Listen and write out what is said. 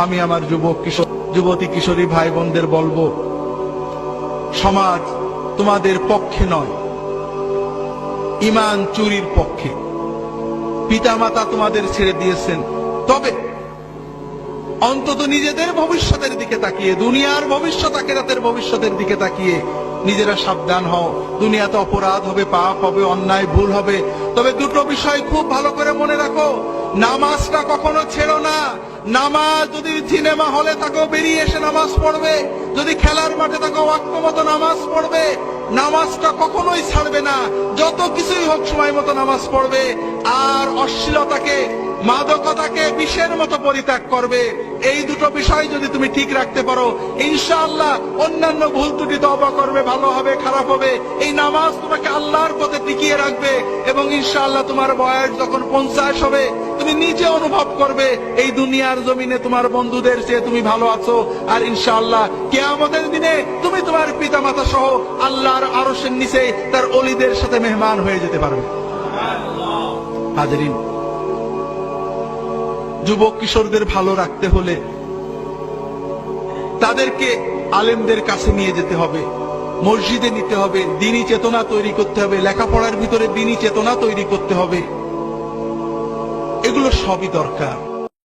আমি আমার যুবতী কিশোরী ভাই বোনদের বলবো, সমাজ তোমাদের পক্ষে নয়, ঈমান চুরির পক্ষে। পিতামাতা তোমাদের ছেড়ে দিয়েছেন, তবে অন্তত নিজেদের ভবিষ্যতের দিকে তাকিয়ে, দুনিয়ার ভবিষ্যৎ আখিরাতের ভবিষ্যতের দিকে তাকিয়ে নিজেরা সাবধান হও। দুনিয়াতে অপরাধ হবে, পাপ হবে, অন্যায় ভুল হবে, তবে দুটো বিষয় খুব ভালো করে মনে রাখো। নামাজটা কখনো ছেড়ো না। নামাজ, যদি সিনেমা হলে থাকো বেরিয়ে এসে নামাজ পড়বে, যদি খেলার মাঠে থাকো ওয়াক্ত মতো নামাজ পড়বে। নামাজটা কখনোই ছাড়বে না, যত কিছুই হোক সময় মতো নামাজ পড়বে। আর অশ্লীলতাকে, মাদকতাকে বিষের মতো পরিত্যাগ করবে। এই দুটো বিষয় যদি তুমি ঠিক রাখতে পারো, ইনশাআল্লাহ অন্যান্য ভুল ত্রুটি তওবা করবে, ভালো হবে, খারাপ হবে, এই নামাজ তোমাকে আল্লাহর পথে টিকিয়ে রাখবে। এবং ইনশাআল্লাহ তোমার বয়স যখন 50 হবে, তুমি নিজে অনুভব করবে এই দুনিয়ার জমিনে তোমার বন্ধুদের চেয়ে তুমি ভালো আছো। আর ইনশাআল্লাহ কিয়ামতের দিনে তুমি তোমার পিতামাতা সহ আল্লাহর আরশের নিচে তার ওলিদের সাথে মেহমান হয়ে যেতে পারবে। হাজরিন, যুবক কিশোরদের ভালো রাখতে হলে তাদেরকে আলেমদের কাছে নিয়ে যেতে হবে, মসজিদে নিতে হবে, দ্বীনি চেতনা তৈরি করতে হবে, লেখাপড়ার ভিতরে দ্বীনি চেতনা তৈরি করতে হবে। এগুলো সবই দরকার।